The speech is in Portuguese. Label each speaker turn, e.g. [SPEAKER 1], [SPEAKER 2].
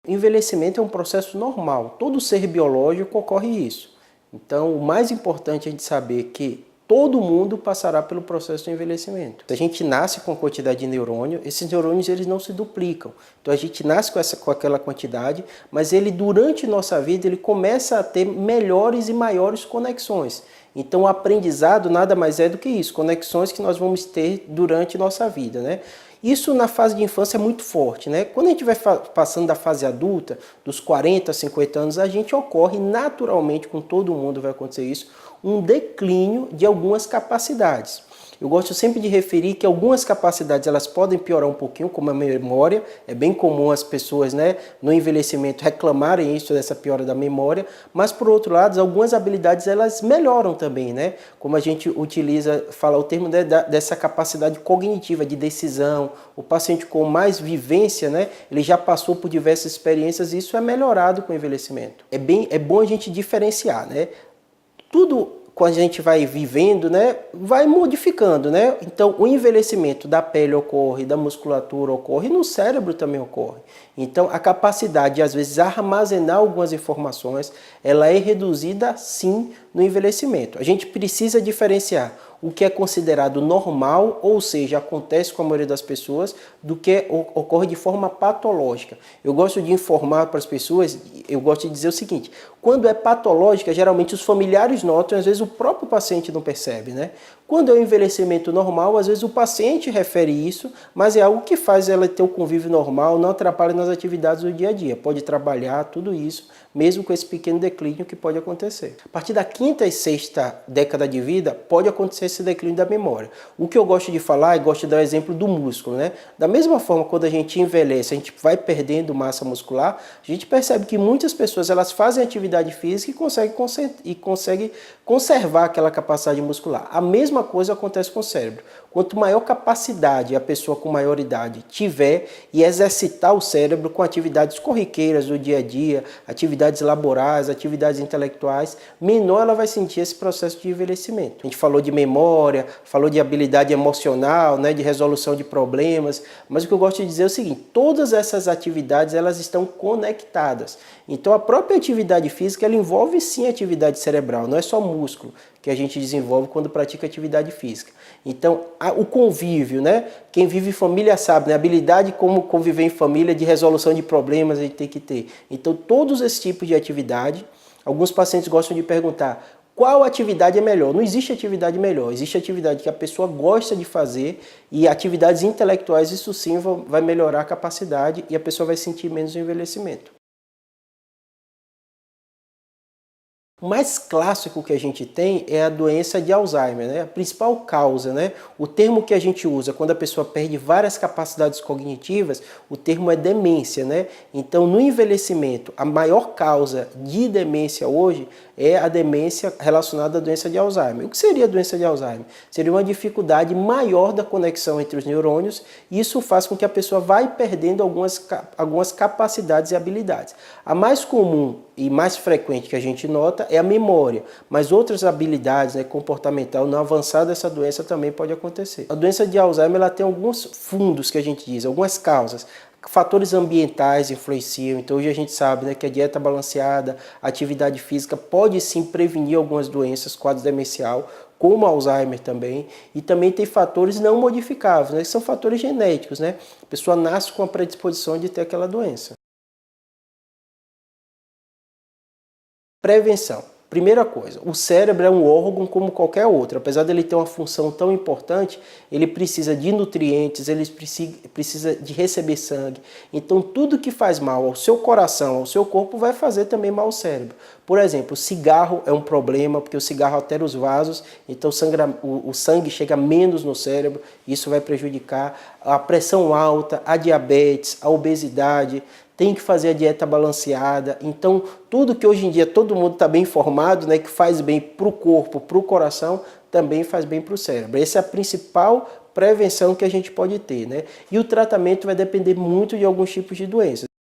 [SPEAKER 1] envelhecimento é um processo normal, todo ser biológico ocorre isso. Então, o mais importante é a gente saber que todo mundo passará pelo processo de envelhecimento. A gente nasce com a quantidade de neurônio, esses neurônios eles não se duplicam. Então a gente nasce com aquela quantidade, mas ele durante nossa vida ele começa a ter melhores e maiores conexões. Então o aprendizado nada mais é do que isso, conexões que nós vamos ter durante nossa vida, né? Isso na fase de infância é muito forte, né? Quando a gente vai passando da fase adulta, dos 40 a 50 anos, a gente ocorre naturalmente, com todo mundo vai acontecer isso, um declínio de algumas capacidades. Eu gosto sempre de referir que algumas capacidades elas podem piorar um pouquinho, como a memória. É bem comum as pessoas, né, no envelhecimento reclamarem isso dessa piora da memória, mas por outro lado, algumas habilidades elas melhoram também, né? Como a gente fala o termo dessa capacidade cognitiva de decisão. O paciente com mais vivência, né, ele já passou por diversas experiências e isso é melhorado com o envelhecimento. É bom a gente diferenciar, né? Tudo quando a gente vai vivendo, né, vai modificando, né? Então, o envelhecimento da pele ocorre, da musculatura ocorre, e no cérebro também ocorre. Então, a capacidade de, às vezes, armazenar algumas informações, ela é reduzida, sim, no envelhecimento. A gente precisa diferenciar o que é considerado normal, ou seja, acontece com a maioria das pessoas, do que ocorre de forma patológica. Eu gosto de informar para as pessoas, eu gosto de dizer o seguinte, quando é patológica, geralmente os familiares notam, às vezes o próprio paciente não percebe, né? Quando é um envelhecimento normal, às vezes o paciente refere isso, mas é algo que faz ela ter o convívio normal, não atrapalha nas atividades do dia a dia. Pode trabalhar, tudo isso, mesmo com esse pequeno declínio que pode acontecer. A partir da quinta e sexta década de vida, pode acontecer esse declínio da memória. O que eu gosto de falar, e gosto de dar o exemplo do músculo, né? Da mesma forma, quando a gente envelhece, a gente vai perdendo massa muscular, a gente percebe que muitas pessoas elas fazem atividade física e conseguem conservar aquela capacidade muscular. A mesma coisa acontece com o cérebro. Quanto maior capacidade a pessoa com maior idade tiver e exercitar o cérebro com atividades corriqueiras do dia a dia, atividades laborais, atividades intelectuais, menor ela vai sentir esse processo de envelhecimento. A gente falou de memória, falou de habilidade emocional, né, de resolução de problemas, mas o que eu gosto de dizer é o seguinte, todas essas atividades elas estão conectadas. Então a própria atividade física ela envolve sim atividade cerebral, não é só músculo que a gente desenvolve quando pratica atividade física. Então, o convívio, né? Quem vive em família sabe, né? A habilidade como conviver em família, de resolução de problemas a gente tem que ter. Então, todos esses tipos de atividade, alguns pacientes gostam de perguntar qual atividade é melhor. Não existe atividade melhor, existe atividade que a pessoa gosta de fazer e atividades intelectuais, isso sim vai melhorar a capacidade e a pessoa vai sentir menos envelhecimento. O mais clássico que a gente tem é a doença de Alzheimer, né? A principal causa, né? O termo que a gente usa quando a pessoa perde várias capacidades cognitivas, o termo é demência, né? Então, no envelhecimento, a maior causa de demência hoje é a demência relacionada à doença de Alzheimer. O que seria a doença de Alzheimer? Seria uma dificuldade maior da conexão entre os neurônios e isso faz com que a pessoa vai perdendo algumas capacidades e habilidades. A mais comum e mais frequente que a gente nota é a memória, mas outras habilidades, né, comportamental não avançada dessa doença também pode acontecer. A doença de Alzheimer ela tem alguns fundos que a gente diz, algumas causas. Fatores ambientais influenciam, então hoje a gente sabe, né, que a dieta balanceada, a atividade física pode sim prevenir algumas doenças, quadro demencial, como Alzheimer também, e também tem fatores não modificáveis, né, que são fatores genéticos, né? A pessoa nasce com a predisposição de ter aquela doença. Prevenção. Primeira coisa, o cérebro é um órgão como qualquer outro. Apesar dele ter uma função tão importante, ele precisa de nutrientes, ele precisa de receber sangue. Então, tudo que faz mal ao seu coração, ao seu corpo, vai fazer também mal ao cérebro. Por exemplo, o cigarro é um problema, porque o cigarro altera os vasos, então o sangue chega menos no cérebro, isso vai prejudicar. A pressão alta, a diabetes, a obesidade, tem que fazer a dieta balanceada. Então, tudo que hoje em dia todo mundo está bem informado, né, que faz bem para o corpo, para o coração, também faz bem para o cérebro. Essa é a principal prevenção que a gente pode ter, né? E o tratamento vai depender muito de alguns tipos de doenças.